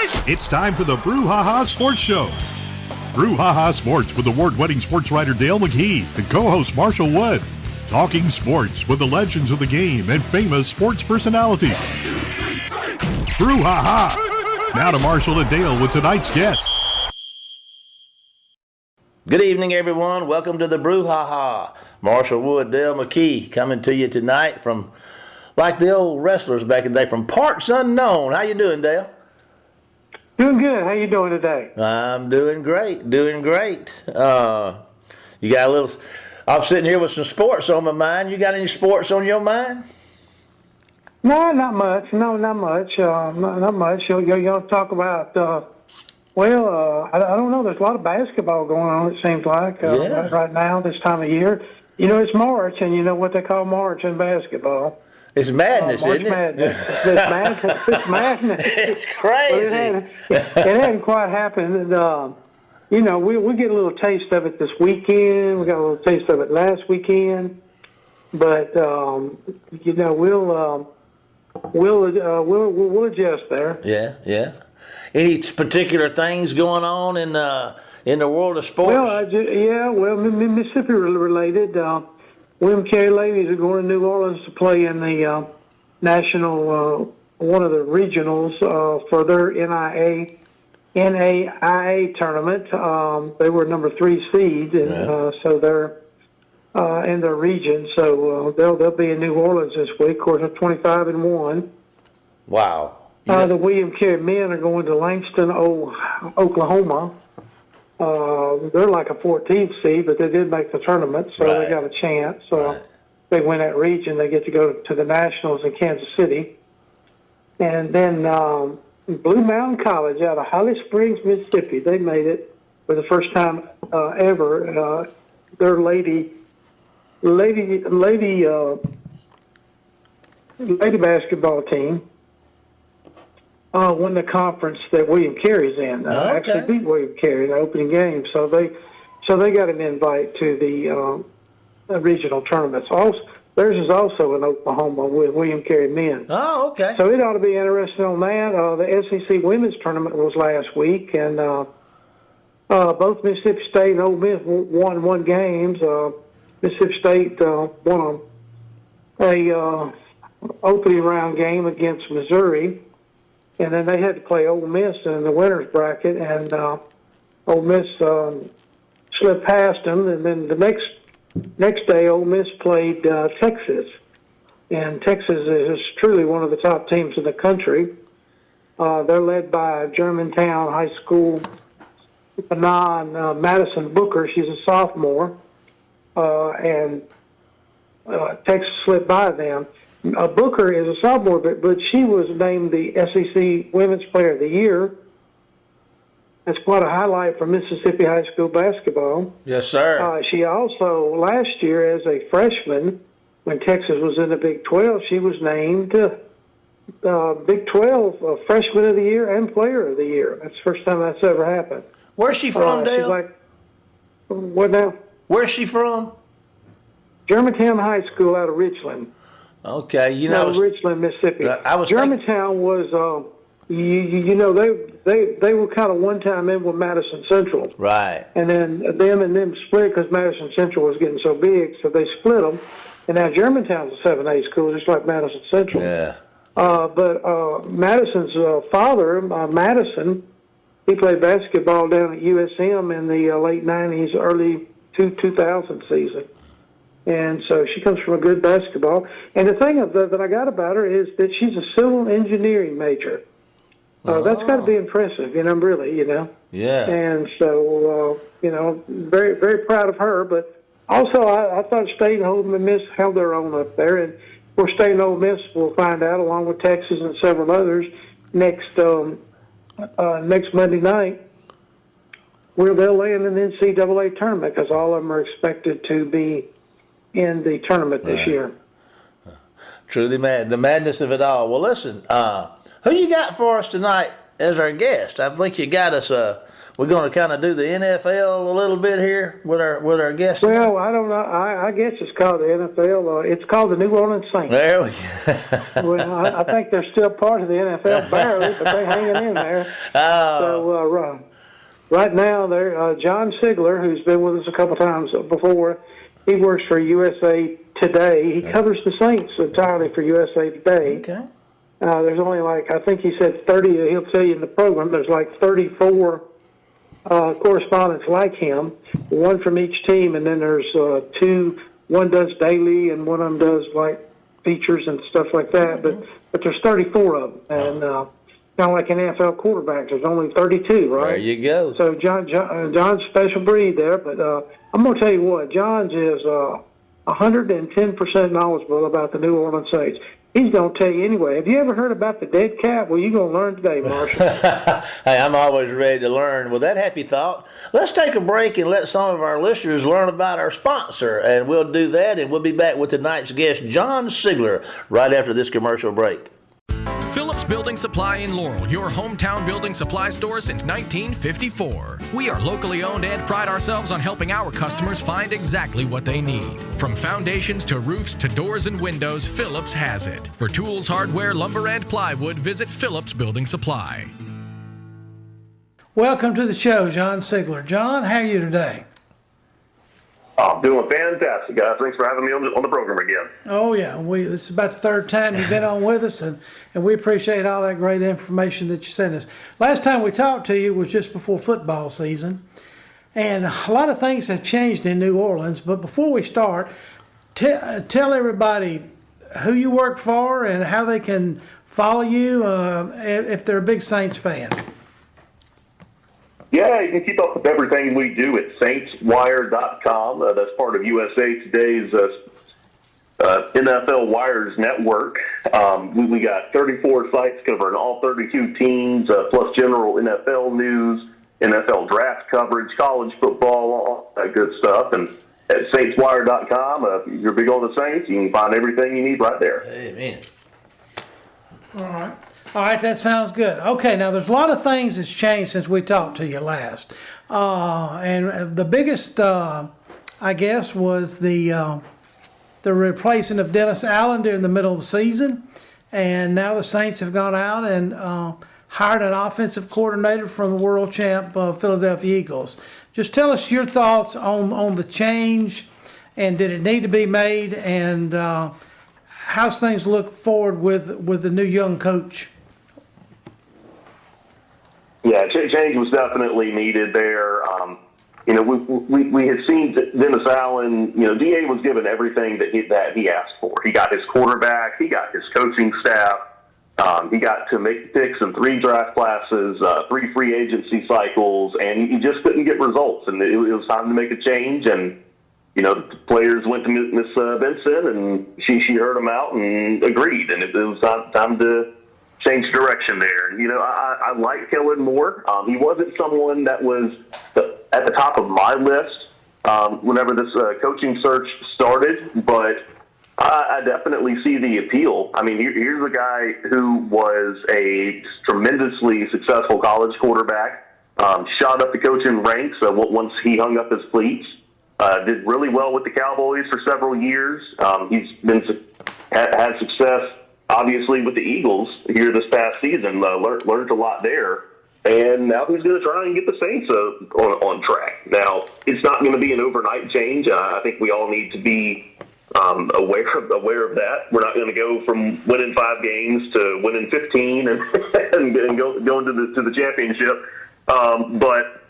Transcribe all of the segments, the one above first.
It's time for the Brouhaha Sports Show. Brouhaha Sports with award-winning sports writer Dale McKee and co-host Marshall Wood. Talking sports with the legends of the game and famous sports personalities. Brouhaha! Now to Marshall and Dale with tonight's guest. Good evening, everyone. Welcome to the Brouhaha. Marshall Wood, Dale McKee, coming to you tonight from, like the old wrestlers back in the day, from parts unknown. How you doing, Dale? Doing good. How you doing today? I'm doing great. You got a little. I'm sitting here with some sports on my mind. You got any sports on your mind? No, not much. Not much. Not much. You'll talk about. I don't know. There's a lot of basketball going on. It seems like right now, this time of year. You know, it's March, and you know what they call March in basketball. It's madness, isn't it? Madness. It's madness. It's crazy. It hadn't quite happened. And, you know, we get a little taste of it this weekend. We got a little taste of it last weekend. But you know, we'll adjust there. Yeah. Any particular things going on in the world of sports? Well, Mississippi related. William Carey ladies are going to New Orleans to play in the national, one of the regionals for their NAIA tournament. They were number 3 seed, and so they're in their region. So they'll be in New Orleans this week. Of course, they're 25-1. Wow. The William Carey men are going to Langston, Oklahoma. They're like a 14th seed, but they did make the tournament, so they got a chance. They win that region. They get to go to the Nationals in Kansas City. And then Blue Mountain College out of Holly Springs, Mississippi, they made it for the first time ever. Their lady basketball team won the conference that William Carey's in. Actually beat William Carey in the opening game, so they got an invite to the regional tournaments. Also, theirs is also in Oklahoma with William Carey men. Oh, okay. So it ought to be interesting on that. The SEC women's tournament was last week, and both Mississippi State and Ole Miss won games. Mississippi State won a opening round game against Missouri. And then they had to play Ole Miss in the winner's bracket, and Ole Miss slipped past them. And then the next day, Ole Miss played Texas, and Texas is truly one of the top teams in the country. They're led by Germantown High School Madison Booker. She's a sophomore, and Texas slipped by them. Booker is a sophomore, but she was named the SEC Women's Player of the Year. That's quite a highlight for Mississippi high school basketball. Yes, sir. She also, last year as a freshman, when Texas was in the Big 12, she was named Big 12 Freshman of the Year and Player of the Year. That's the first time that's ever happened. Where's she from, Dale? What now? Where's she from? Germantown High School out of Richland. Okay, you know, Richland, Mississippi. Germantown was, you know, they were kind of one time in with Madison Central, right? And then them split because Madison Central was getting so big, so they split them. And now Germantown's a 7A school, just like Madison Central. Yeah. But Madison's father, Madison, he played basketball down at USM in the late '90s, early 2000 season. And so she comes from a good basketball. And the thing that I got about her is that she's a civil engineering major. That's got to be impressive, you know, really, you know. Yeah. And so, you know, very, very proud of her. But also, I thought State and Ole Miss held their own up there. And, of course, State and Ole Miss will find out, along with Texas and several others, next Monday night, where they'll land in the NCAA tournament, because all of them are expected to be in the tournament this year. Truly the madness of it all. Well, listen, who you got for us tonight as our guest? I think you got us we're going to kind of do the NFL a little bit here with our guests. Well, I don't know. I guess it's called the NFL. It's called the New Orleans Saints. There we go. Well, I think they're still part of the NFL, barely, but they're hanging in there. So right now, they're John Sigler, who's been with us a couple times before. He works for USA Today. He covers the Saints entirely for USA Today. Okay. There's only I think he said 30. He'll tell you in the program. There's 34 correspondents like him, one from each team, and then there's two. One does daily, and one of them does features and stuff like that. But there's 34 of them, and kind of like an NFL quarterback, there's only 32, right? There you go. So John's special breed there, but I'm gonna tell you what, John's is 110% knowledgeable about the New Orleans Saints. He's going to tell you anyway. Have you ever heard about the dead cat? Well, you're going to learn today, Marshall. Hey, I'm always ready to learn. With that happy thought, let's take a break and let some of our listeners learn about our sponsor. And we'll do that, and we'll be back with tonight's guest, John Sigler, right after this commercial break. Phillips Building Supply in Laurel, your hometown building supply store since 1954. We are locally owned and pride ourselves on helping our customers find exactly what they need. From foundations to roofs to doors and windows, Phillips has it. For tools, hardware, lumber, and plywood, visit Phillips Building Supply. Welcome to the show, John Sigler. John, how are you today? I'm doing fantastic, guys. Thanks for having me on the program again. Oh, yeah. This is about the third time you've been on with us, and we appreciate all that great information that you sent us. Last time we talked to you was just before football season, and a lot of things have changed in New Orleans. But before we start, tell everybody who you work for and how they can follow you if they're a big Saints fan. Yeah, you can keep up with everything we do at saintswire.com. That's part of USA Today's NFL Wires network. We got 34 sites covering all 32 teams, plus general NFL news, NFL draft coverage, college football, all that good stuff. And at saintswire.com, if you're big on the Saints, you can find everything you need right there. Amen. All right, that sounds good. Okay, now there's a lot of things that's changed since we talked to you last. And the biggest, I guess, was the replacing of Dennis Allen during the middle of the season. And now the Saints have gone out and hired an offensive coordinator from the world champ Philadelphia Eagles. Just tell us your thoughts on the change, and did it need to be made, and how's things look forward with the new young coach? Yeah, change was definitely needed there. We had seen Dennis Allen. DA was given everything that he asked for. He got his quarterback. He got his coaching staff. He got to make picks in 3 draft classes, 3 free agency cycles, and he just couldn't get results. And it was time to make a change. And the players went to Miss Benson, and she heard them out and agreed. And it was time to change direction there. And, I like Kellen Moore. He wasn't someone that was at the top of my list whenever this coaching search started, but I definitely see the appeal. I mean, here's a guy who was a tremendously successful college quarterback, shot up the coaching ranks once he hung up his cleats, did really well with the Cowboys for several years. He's had success, obviously, with the Eagles here this past season, learned a lot there. And now he's going to try and get the Saints on track. Now, it's not going to be an overnight change. I think we all need to be aware of that. We're not going to go from winning 5 games to winning 15 and going to the championship. But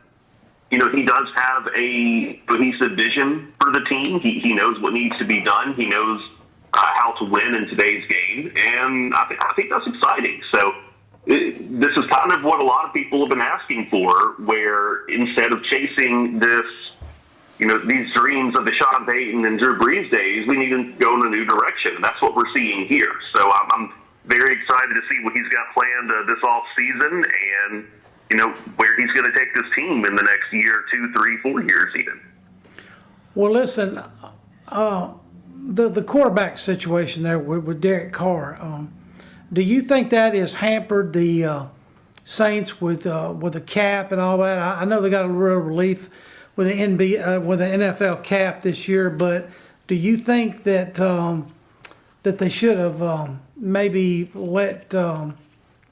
he does have a cohesive vision for the team. He knows what needs to be done. He knows how to win in today's game, and I think that's exciting. So this is kind of what a lot of people have been asking for, where instead of chasing this, these dreams of the Sean Payton and Drew Brees days, we need to go in a new direction, and that's what we're seeing here. So I'm very excited to see what he's got planned this off season, and where he's going to take this team in the next year, 2, 3, 4 years even. Well, listen, the quarterback situation there with Derek Carr, do you think that has hampered the Saints with the cap and all that. I know they got a real relief with the with the NFL cap this year, but do you think that that they should have maybe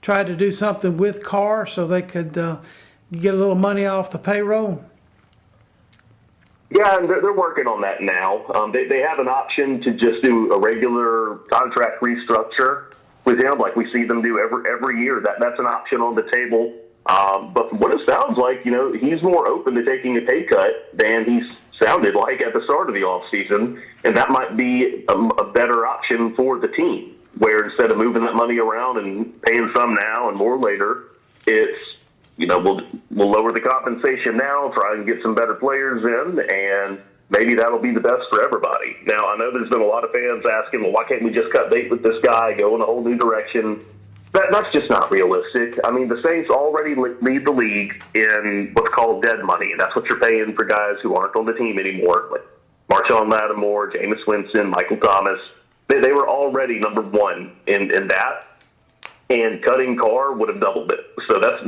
tried to do something with Carr so they could get a little money off the payroll? Yeah, and they're working on that now. They have an option to just do a regular contract restructure with him, like we see them do every year. That's an option on the table. But from what it sounds like, he's more open to taking a pay cut than he's sounded like at the start of the offseason, and that might be a better option for the team, where instead of moving that money around and paying some now and more later, it's, we'll lower the compensation now, try and get some better players in, and maybe that'll be the best for everybody. Now, I know there's been a lot of fans asking, well, why can't we just cut bait with this guy, go in a whole new direction? That's just not realistic. I mean, the Saints already lead the league in what's called dead money, and that's what you're paying for guys who aren't on the team anymore, like Marshawn Lattimore, Jameis Winston, Michael Thomas. They were already number one in that, and cutting Carr would have doubled it. So that's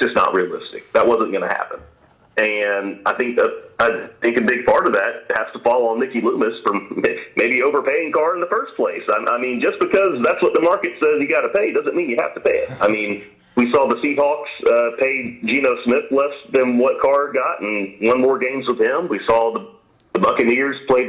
just not realistic. That wasn't going to happen. And I think a big part of that has to fall on Mickey Loomis for maybe overpaying Carr in the first place. I mean, just because that's what the market says you got to pay doesn't mean you have to pay it. I mean, we saw the Seahawks pay Geno Smith less than what Carr got and won more games with him. We saw the Buccaneers pay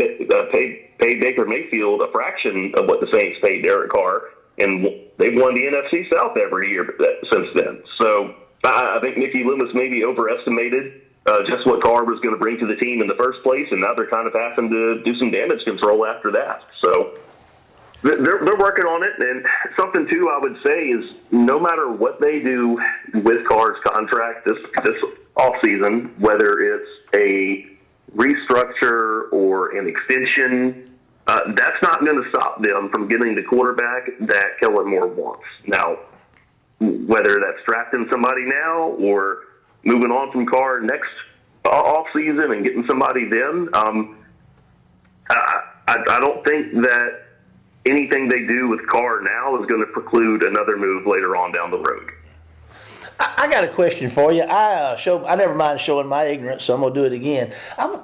Baker Mayfield a fraction of what the Saints paid Derek Carr, and they've won the NFC South every year since then. So I think Mickey Loomis maybe overestimated just what Carr was going to bring to the team in the first place, and now they're kind of having to do some damage control after that. So they're working on it, and something, too, I would say is no matter what they do with Carr's contract this offseason, whether it's a restructure or an extension, that's not going to stop them from getting the quarterback that Kellen Moore wants. Now, whether that's drafting somebody now or moving on from Carr next offseason and getting somebody then, I don't think that anything they do with Carr now is going to preclude another move later on down the road. I got a question for you. I never mind showing my ignorance, so I'm going to do it again.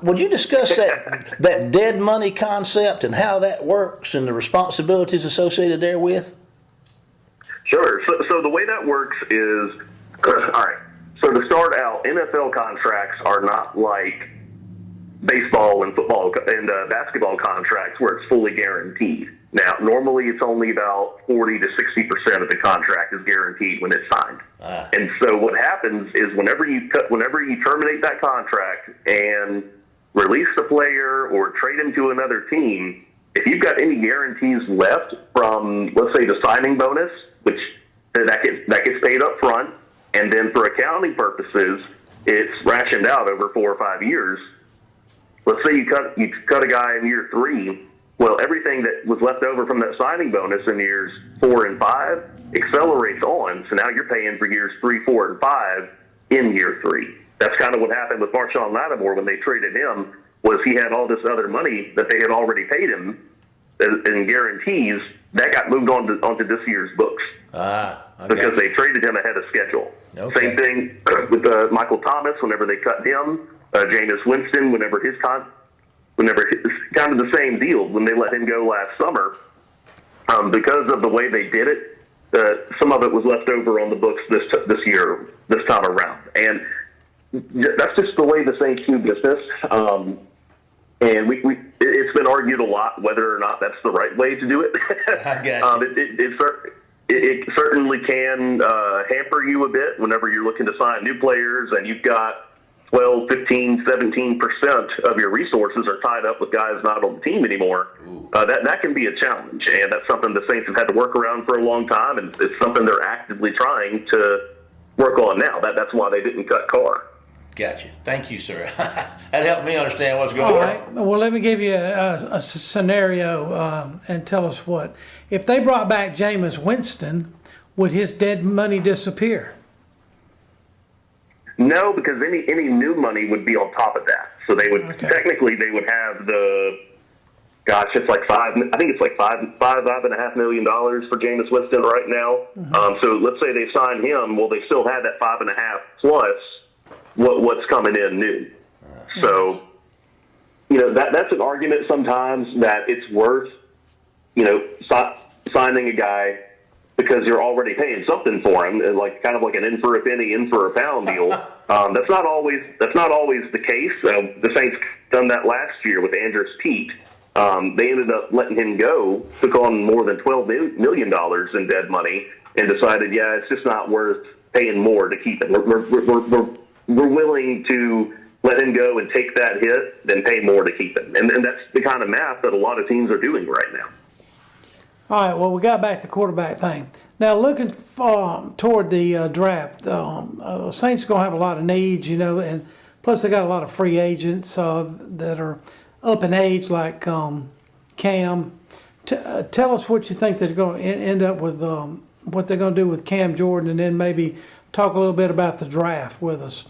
Would you discuss that dead money concept and how that works and the responsibilities associated therewith? Sure. So the way that works is, all right, so to start out, NFL contracts are not like baseball and football and basketball contracts where it's fully guaranteed. Now, normally it's only about 40 to 60% of the contract is guaranteed when it's signed. And so what happens is whenever you terminate that contract and release the player or trade him to another team, if you've got any guarantees left from, let's say, the signing bonus, which that gets paid up front, and then for accounting purposes, it's rationed out over 4 or 5 years. Let's say you cut a guy in year 3. Well, everything that was left over from that signing bonus in years 4 and 5 accelerates on. So now you're paying for years 3, 4, and 5 in year 3. That's kind of what happened with Marshawn Lattimore when they traded him. Was he had all this other money that they had already paid him in guarantees that got moved onto this year's books. Okay. Because they traded him ahead of schedule. Okay. Same thing with Michael Thomas whenever they cut him. Jameis Winston whenever it's kind of the same deal when they let him go last summer. Because of the way they did it, some of it was left over on the books this time around, and that's just the way the Saints do business. And it's been argued a lot whether or not that's the right way to do it. I got you. It certainly can hamper you a bit whenever you're looking to sign new players and you've got 12, 15, 17% of your resources are tied up with guys not on the team anymore. That can be a challenge, and that's something the Saints have had to work around for a long time, and it's something they're actively trying to work on now. That's why they didn't cut Carr. Gotcha. Thank you, sir. That helped me understand what's going on. All right. Well, let me give you a scenario and tell us what. If they brought back Jameis Winston, would his dead money disappear? No, because any new money would be on top of that. So they would technically they would have gosh, it's like five. I think it's like $5.5 million for Jameis Winston right now. So let's say they sign him. Well, they still had that 5.5 plus what's coming in new. So, that's an argument sometimes that it's worth, signing a guy because you're already paying something for him, like kind of like an in for a penny, in for a pound deal. That's not always the case. The Saints done that last year with Andrews Pete. They ended up letting him go, took on more than $12 million in dead money, and decided, it's just not worth paying more to keep him. We're willing to let him go and take that hit than pay more to keep him. And that's the kind of math that a lot of teams are doing right now. All right, well, we got back to the quarterback thing. Now, looking toward the draft, Saints are going to have a lot of needs, and plus they got a lot of free agents that are up in age, like Cam. Tell us what you think they're going to end up with, what they're going to do with Cam Jordan, and then maybe talk a little bit about the draft with us.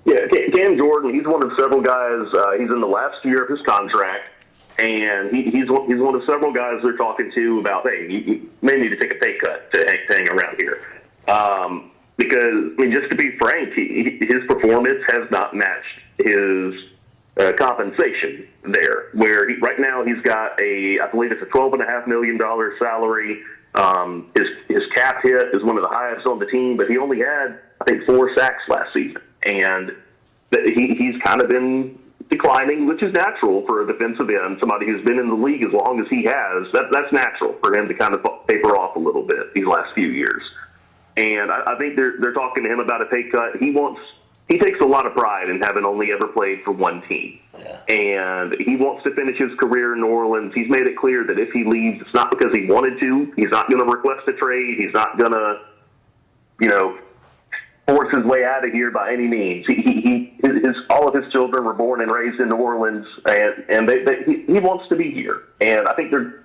Yeah, Cam Jordan, he's one of several guys. He's in the last year of his contract, and he's one of several guys they're talking to about, hey, you may need to take a pay cut to hang around here. Because, just to be frank, his performance has not matched his compensation there, where right now he's got I believe it's a $12.5 million salary. His cap hit is one of the highest on the team, but he only had, I think, 4 sacks last season. And he's kind of been declining, which is natural for a defensive end, somebody who's been in the league as long as he has. That's natural for him to kind of taper off a little bit these last few years. And I think they're talking to him about a pay cut. He takes a lot of pride in having only ever played for one team. Yeah. And he wants to finish his career in New Orleans. He's made it clear that if he leaves, it's not because he wanted to. He's not going to request a trade. He's not going to, force his way out of here by any means. All of his children were born and raised in New Orleans, and he wants to be here. And I think they're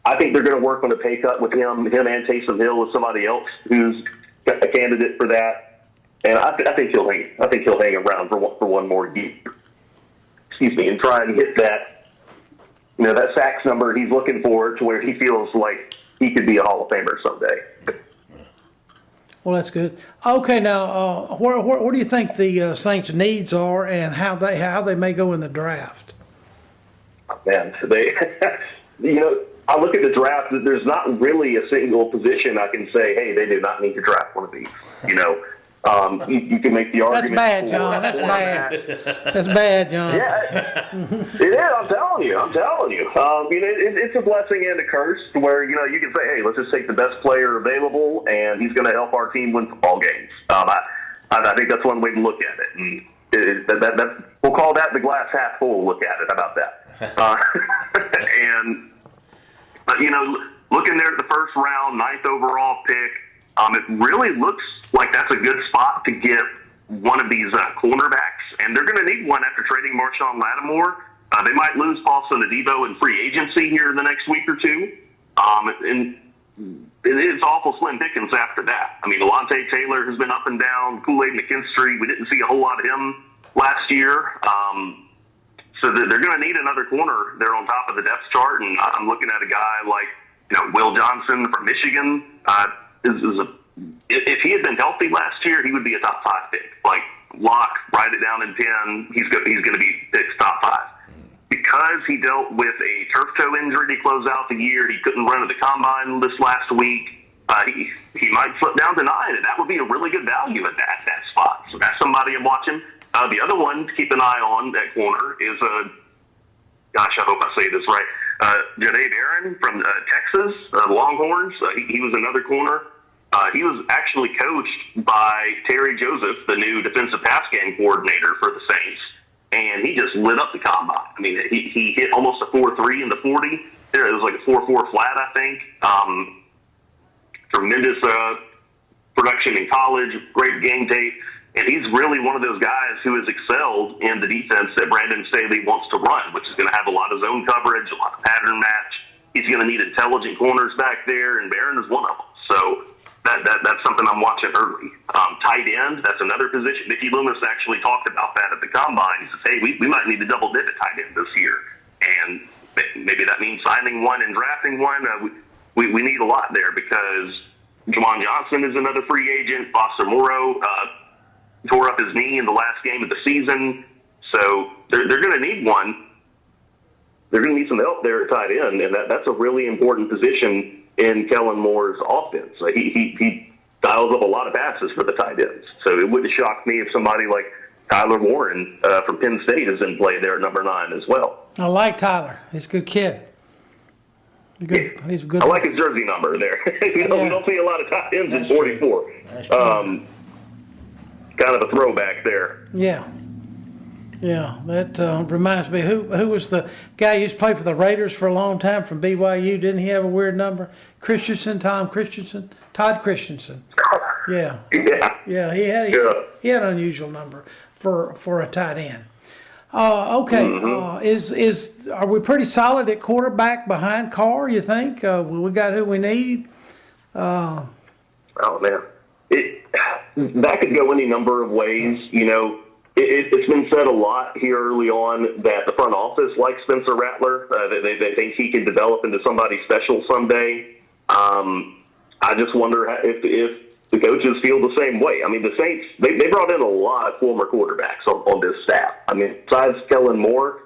going to work on a pay cut with him and Taysom Hill with somebody else who's a candidate for that. And I think he'll hang around for one more year. Excuse me, and try and hit that that sacks number he's looking for, to where he feels like he could be a Hall of Famer someday. Well, that's good. Okay, now, where do you think the Saints' needs are, and how they may go in the draft? Man, I look at the draft. There's not really a single position I can say, hey, they do not need to draft one of these. You can make the argument. That's bad, John. That's bad. That's bad, John. Yeah, it is. I'm telling you. It's a blessing and a curse, where you can say, hey, let's just take the best player available, and he's going to help our team win football games. I think that's one way to look at it. And we'll call that the glass half full look at it. How about that? And looking there at the first round, 9th overall pick. It really looks like that's a good spot to get one of these cornerbacks, and they're going to need one after trading Marshawn Lattimore. They might lose Paulson Adebo in free agency here in the next week or two, and it's awful slim pickings after that. Alontae Taylor has been up and down. Kool-Aid McKinstry, we didn't see a whole lot of him last year, so they're going to need another corner there on top of the depth chart, and I'm looking at a guy like Will Johnson from Michigan. If he had been healthy last year, he would be a top 5 pick. Like, lock, write it down in pen. He's going to be picked top 5. Because he dealt with a turf toe injury to close out the year, he couldn't run at the combine this last week. He might slip down to 9, and that would be a really good value at that spot. So that's somebody I'm watching. The other one to keep an eye on, that corner, is gosh, I hope I say this right. Janae Barron from Texas, Longhorns. He was another corner. He was actually coached by Terry Joseph, the new defensive pass game coordinator for the Saints, and he just lit up the combine. He hit almost a 4.3 in the 40. It was like a 4.4 flat, I think. Tremendous production in college, great game tape. And he's really one of those guys who has excelled in the defense that Brandon Staley wants to run, which is going to have a lot of zone coverage, a lot of pattern match. He's going to need intelligent corners back there, and Barron is one of them. So that's something I'm watching early. Tight end, that's another position. Mickey Loomis actually talked about that at the combine. He says, hey, we might need to double dip at tight end this year. finding one and drafting one. We need a lot there because Juwan Johnson is another free agent. Foster Moreau tore up his knee in the last game of the season. So they're going to need one. They're going to need some help there at tight end, and that's a really important position in Kellen Moore's offense. He dials up a lot of passes for the tight ends. So it wouldn't shock me if somebody like Tyler Warren from Penn State is in play there at number 9 as well. I like Tyler. He's a good kid. He's a good. I like his jersey number there. We don't see a lot of tight ends in 44. Kind of a throwback there. Yeah. Yeah, that reminds me. Who was the guy who used to play for the Raiders for a long time from BYU? Didn't he have a weird number? Todd Christensen. Yeah. Yeah, he had an unusual number for a tight end. Okay, are we pretty solid at quarterback behind Carr, you think? We got who we need? Oh, man. That could go any number of ways. You know, it's been said a lot here early on that the front office likes Spencer Rattler. They think he can develop into somebody special someday. I just wonder if the coaches feel the same way. I mean, the Saints, they brought in a lot of former quarterbacks on this staff. I mean, besides Kellen Moore,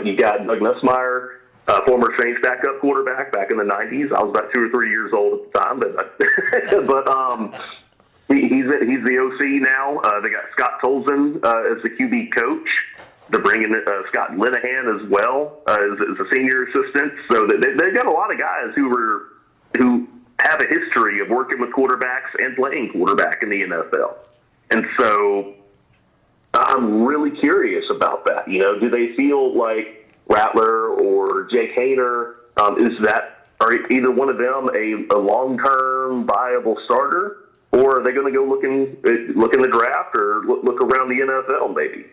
you got Doug Nussmeier, former Saints backup quarterback back in the 90s. I was about 2 or 3 years old at the time, but he's the OC now. They got Scott Tolzien as the QB coach. They're bringing Scott Linehan as well as a senior assistant. So they've got a lot of guys who have a history of working with quarterbacks and playing quarterback in the NFL. And so I'm really curious about that. You know, do they feel like Rattler or Jake Hayner, are either one of them a long-term viable starter, or are they going to go look in the draft or look around the NFL maybe?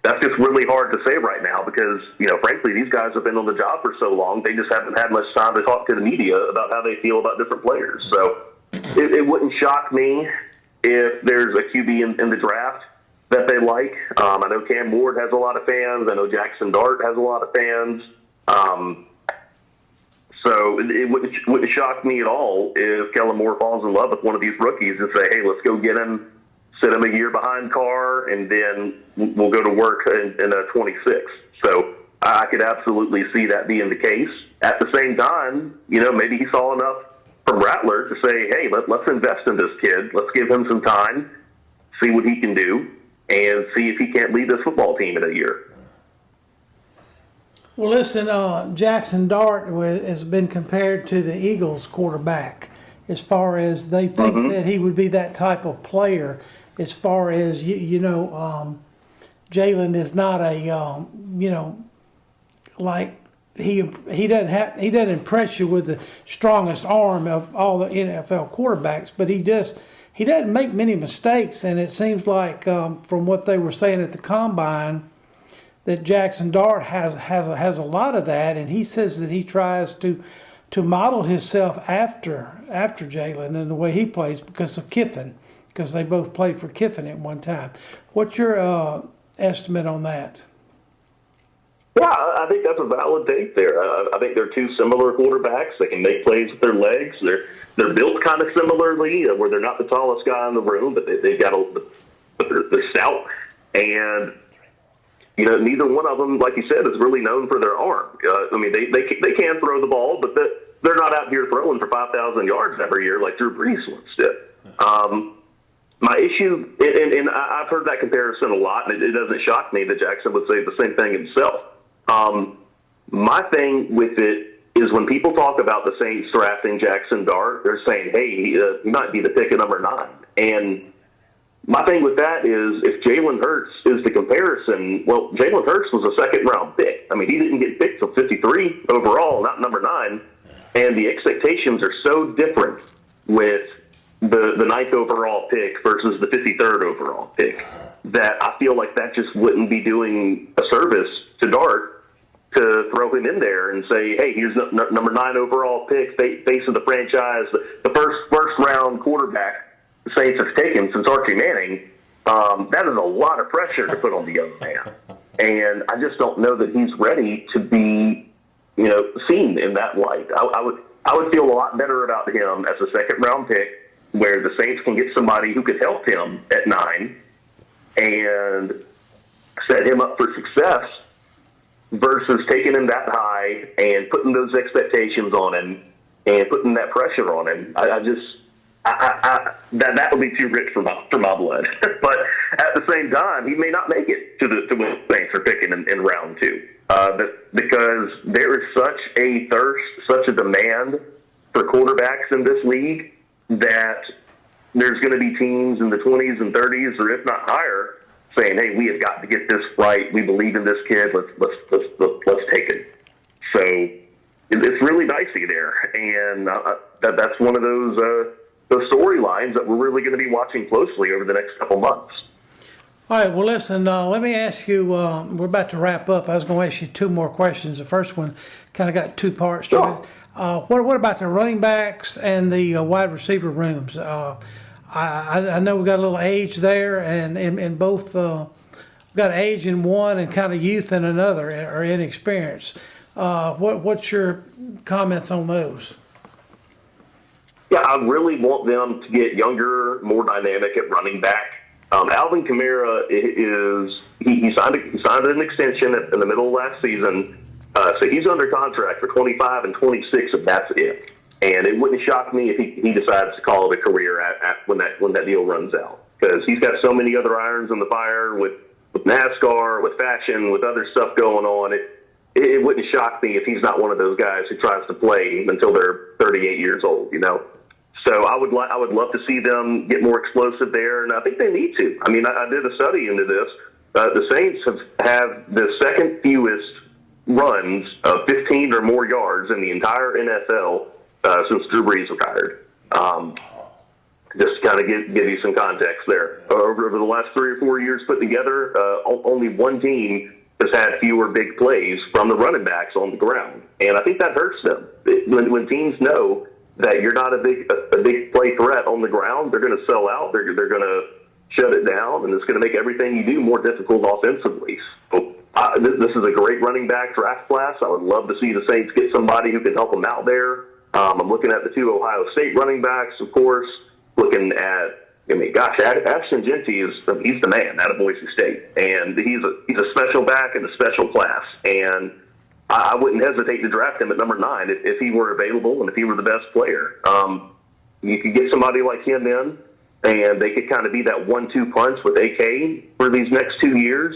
That's just really hard to say right now because, you know, frankly, these guys have been on the job for so long, they just haven't had much time to talk to the media about how they feel about different players. So it wouldn't shock me if there's a QB in the draft that they like. I know Cam Ward has a lot of fans. I know Jackson Dart has a lot of fans. So it wouldn't shock me at all if Kellen Moore falls in love with one of these rookies and say, hey, let's go get him, sit him a year behind Carr, and then we'll go to work in 26. So I could absolutely see that being the case. At the same time, you know, maybe he saw enough from Rattler to say, hey, let's invest in this kid. Let's give him some time, see what he can do, and see if he can't lead this football team in a year. Well, listen, Jackson Dart has been compared to the Eagles quarterback as far as they think that he would be that type of player. As far as, Jalen is not a, like he doesn't impress you with the strongest arm of all the NFL quarterbacks, but he doesn't make many mistakes. And it seems like from what they were saying at the Combine, that Jackson Dart has a lot of that, and he says that he tries to model himself after Jalen and the way he plays because of Kiffin, because they both played for Kiffin at one time. What's your estimate on that? Yeah, I think that's a valid take there. I think they're two similar quarterbacks. They can make plays with their legs. They're built kind of similarly, where they're not the tallest guy in the room, but they've got they're stout. And you know, neither one of them, like you said, is really known for their arm. I mean, they can throw the ball, but they're not out here throwing for 5,000 yards every year like Drew Brees once did. My issue, and I've heard that comparison a lot, and it doesn't shock me that Jackson would say the same thing himself. My thing with it is when people talk about the Saints drafting Jackson Dart, they're saying, hey, he might be the pick of number 9. And my thing with that is if Jalen Hurts is the comparison, well, Jalen Hurts was a second-round pick. I mean, he didn't get picked till 53 overall, not number 9. And the expectations are so different with the 9th overall pick versus the 53rd overall pick that I feel like that just wouldn't be doing a service to Dart to throw him in there and say, hey, here's number 9 overall pick, face of the franchise, the first-round quarterback the Saints have taken since Archie Manning. That is a lot of pressure to put on the young man. And I just don't know that he's ready to be seen in that light. I would feel a lot better about him as a second-round pick, where the Saints can get somebody who could help him at 9 and set him up for success, versus taking him that high and putting those expectations on him and putting that pressure on him. That would be too rich for my blood. But at the same time, he may not make it to when the Saints are picking in round 2, because there is such a thirst, such a demand for quarterbacks in this league, that there's going to be teams in the 20s and 30s, or if not higher, saying, "Hey, we have got to get this right. We believe in this kid. Let's take it." So it's really dicey there, and that's one of those storylines that we're really going to be watching closely over the next couple months. All right, well, listen, let me ask you, we're about to wrap up. I was going to ask you 2 more questions. The first one kind of got 2 parts to it. What about the running backs and the wide receiver rooms? I know we got a little age there, and in both, we've got age in one and kind of youth in another, or inexperience. What's your comments on those? Yeah, I really want them to get younger, more dynamic at running back. Alvin Kamara he signed an extension in the middle of last season, so he's under contract for 25 and 26, if that's it. And it wouldn't shock me if he decides to call it a career when that deal runs out, because he's got so many other irons in the fire with NASCAR, with fashion, with other stuff going on. It wouldn't shock me if he's not one of those guys who tries to play until they're 38 years old, So I would love to see them get more explosive there, and I think they need to. I mean, I did a study into this. The Saints have the second fewest runs of 15 or more yards in the entire NFL since Drew Brees retired. Just to kind of give you some context there. Over the last 3 or 4 years put together, only one team has had fewer big plays from the running backs on the ground, and I think that hurts them. When teams know that you're not a big play threat on the ground, they're going to sell out. They're going to shut it down, and it's going to make everything you do more difficult offensively. So, this is a great running back draft class. I would love to see the Saints get somebody who can help them out there. I'm looking at the 2 Ohio State running backs, of course. Looking at, Ashton Jeanty he's the man out of Boise State, and he's a special back in a special class, and I wouldn't hesitate to draft him at number 9 if he were available and if he were the best player. You could get somebody like him in, and they could kind of be that 1-2 punch with AK for these next 2 years.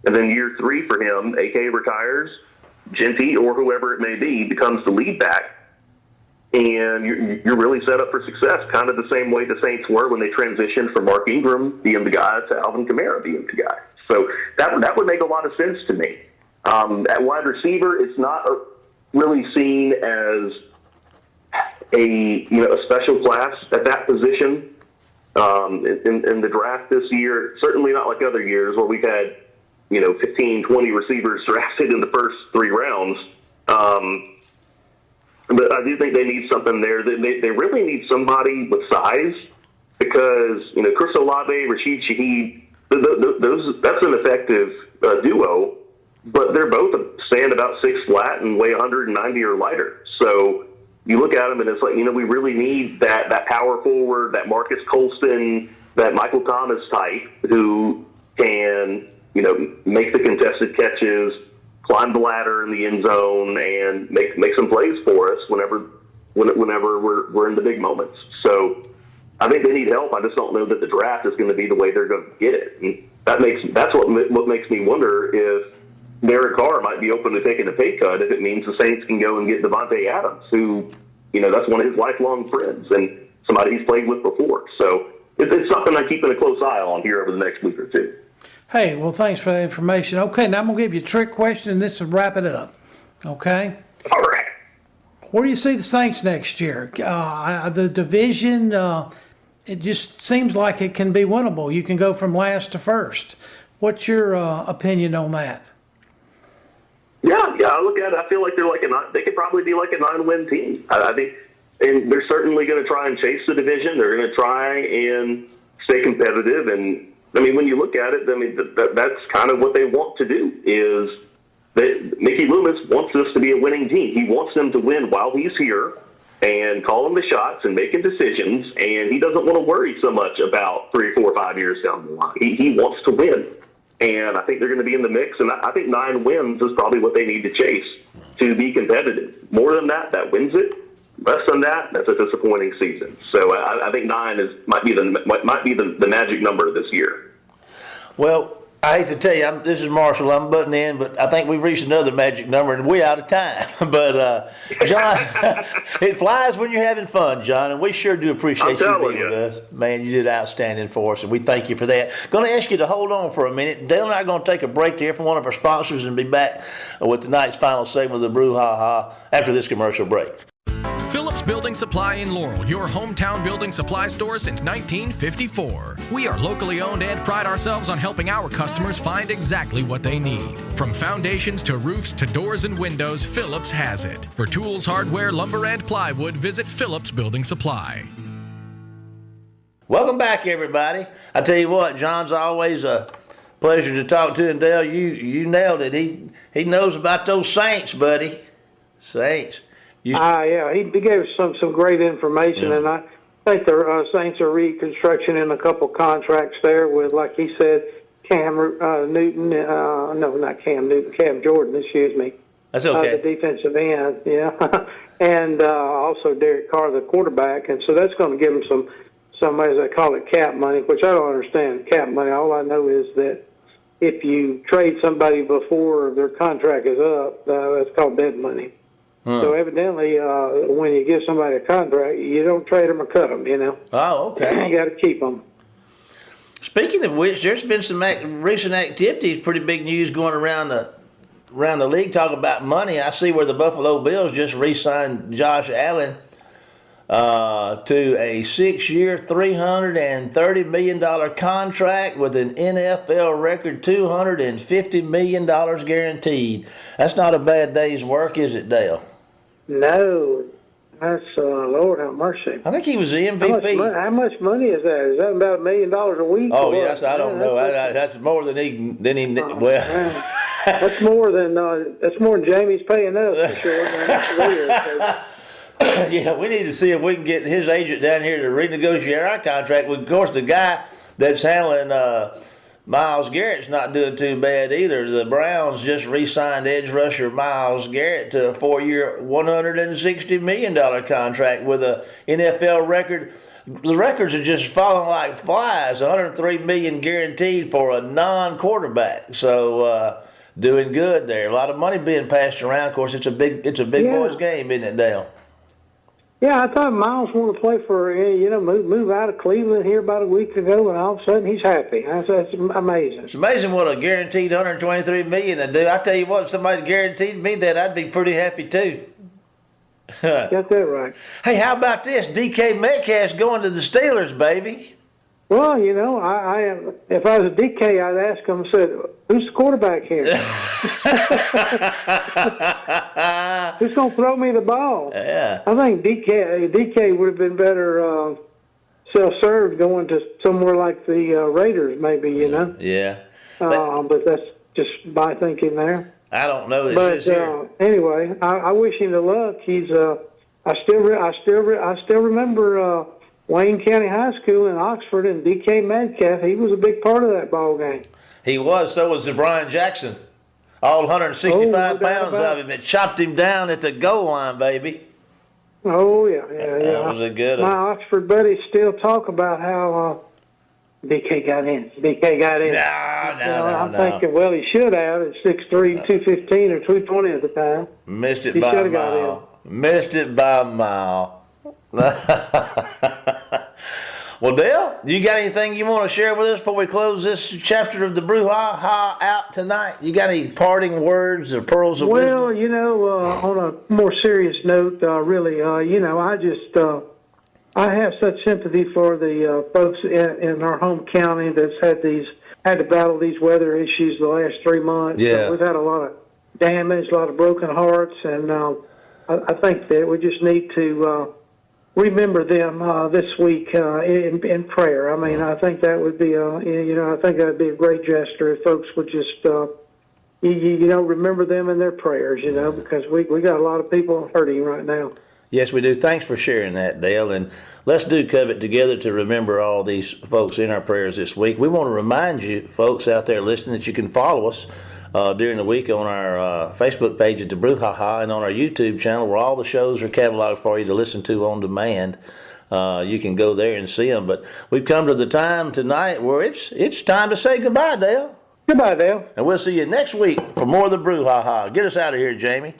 And then year 3 for him, AK retires, Jeanty or whoever it may be becomes the lead back, and you're really set up for success, kind of the same way the Saints were when they transitioned from Mark Ingram being the guy to Alvin Kamara being the guy. So that would make a lot of sense to me. At wide receiver, it's not really seen as a special class at that position in the draft this year. Certainly not like other years where we've had 15, 20 receivers drafted in the first 3 rounds. But I do think they need something there. They really need somebody with size, because Chris Olave, Rashid Shaheed, that's an effective duo. But they're both stand about 6 flat and weigh 190 or lighter. So you look at them and it's like, we really need that power forward, that Marcus Colston, that Michael Thomas type who can, make the contested catches, climb the ladder in the end zone, and make some plays for us whenever we're in the big moments. So I think they need help. I just don't know that the draft is going to be the way they're going to get it. And that's what makes me wonder if Derek Carr might be open to taking a pay cut if it means the Saints can go and get Devontae Adams, who, that's one of his lifelong friends and somebody he's played with before. So it's something I'm keeping a close eye on here over the next week or 2. Hey, well, thanks for that information. Okay, now I'm going to give you a trick question, and this will wrap it up. Okay? All right. Where do you see the Saints next year? The division, it just seems like it can be winnable. You can go from last to first. What's your opinion on that? Yeah, I look at it. I feel like they could probably be like a 9-win team. I think, and they're certainly going to try and chase the division. They're going to try and stay competitive. And I mean, when you look at it, I mean, that's kind of what they want to do, is that Mickey Loomis wants this to be a winning team. He wants them to win while he's here and calling the shots and making decisions, and he doesn't want to worry so much about 3, 4, 5 years down the line. He wants to win, and I think they're going to be in the mix, and I think 9 wins is probably what they need to chase to be competitive. More than that, that wins it. Less than that, that's a disappointing season. So I think 9 might be the magic number this year. Well, I hate to tell you, this is Marshall. I'm butting in, but I think we've reached another magic number, and we're out of time. But, John, it flies when you're having fun, John, and we sure do appreciate you being with us. Man, you did outstanding for us, and we thank you for that. Going to ask you to hold on for a minute. Dale and I are going to take a break to hear from one of our sponsors and be back with tonight's final segment of the Brouhaha after this commercial break. Phillips Building Supply in Laurel, your hometown building supply store since 1954. We are locally owned and pride ourselves on helping our customers find exactly what they need. From foundations to roofs to doors and windows, Phillips has it. For tools, hardware, lumber, and plywood, visit Phillips Building Supply. Welcome back, everybody. I tell you what, John's always a pleasure to talk to, and Dale, you nailed it. He knows about those Saints, buddy. Saints. Yeah, he gave us some great information, and I think the Saints are reconstruction in a couple contracts there with, like he said, Cam Newton. No, not Cam Newton. Cam Jordan. Excuse me. That's okay. The defensive end, yeah, and also Derek Carr, the quarterback, and so that's going to give them some, as they call it, cap money, which I don't understand. Cap money. All I know is that if you trade somebody before their contract is up, that's called dead money. So evidently, when you give somebody a contract, you don't trade them or cut them, you know. Oh, okay. You got to keep them. Speaking of which, there's been some recent activities, pretty big news going around the league talking about money. I see where the Buffalo Bills just re-signed Josh Allen to a 6-year, $330 million contract with an NFL record $250 million guaranteed. That's not a bad day's work, is it, Dale? No, that's Lord have mercy. I think he was the MVP. How much money is that? Is that about $1 million a week? Oh yes, I don't know. That's more than he. Well, that's more than Jamie's paying us for sure. Yeah, we need to see if we can get his agent down here to renegotiate our contract. Of course, the guy that's handling Myles Garrett's not doing too bad either. The Browns just re-signed edge rusher Myles Garrett to a 4-year, $160 million contract with a NFL record. The records are just falling like flies. $103 million guaranteed for a non-quarterback. So doing good there. A lot of money being passed around. Of course, it's a big boys game, isn't it, Dale? Yeah, I thought Miles wanted to play for, move out of Cleveland here about a week ago, and all of a sudden he's happy. That's amazing. It's amazing what a guaranteed $123 million would do. I tell you what, if somebody guaranteed me that, I'd be pretty happy too. Got that right. Hey, how about this? DK Metcalf's going to the Steelers, baby. Well, if I was a DK, I'd ask him, said, who's the quarterback here? Who's going to throw me the ball? Yeah. I think DK would have been better self-served going to somewhere like the Raiders, maybe, Yeah. But that's just my thinking there. I don't know. Anyway, I wish him the luck. He's I still remember Wayne County High School in Oxford, and DK Metcalf. He was a big part of that ball game. He was. So was Brian Jackson. All 165 pounds of him. It chopped him down at the goal line, baby. Oh yeah. That was a good one. My Oxford buddies still talk about how DK got in. No. I'm thinking, well, he should have at 6'3", 215 or 220 at the time. Missed it by a mile. Missed it by a mile. Well, Dale, you got anything you want to share with us before we close this chapter of the Brouhaha out tonight? You got any parting words or pearls of wisdom? Well, on a more serious note, really, I have such sympathy for the folks in our home county that's had to battle these weather issues the last 3 months. Yeah. We've had a lot of damage, a lot of broken hearts, and I think that we just need to remember them this week in prayer. I mean, I think that would be, I think that would be a great gesture if folks would just remember them in their prayers, because we got a lot of people hurting right now. Yes, we do. Thanks for sharing that, Dale. And let's do covet together to remember all these folks in our prayers this week. We want to remind you, folks out there listening, that you can follow us during the week on our Facebook page at the Brouhaha and on our YouTube channel, where all the shows are cataloged for you to listen to on demand. You can go there and see them. But we've come to the time tonight where it's time to say goodbye, Dale. Goodbye, Dale. And we'll see you next week for more of the Brouhaha. Get us out of here, Jamie.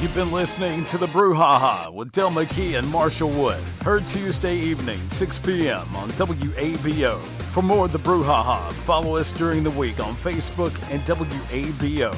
You've been listening to the Brouhaha with Del McKee and Marshall Wood. Heard Tuesday evening, 6 p.m. on WABO. For more of the Brouhaha, follow us during the week on Facebook and WABO.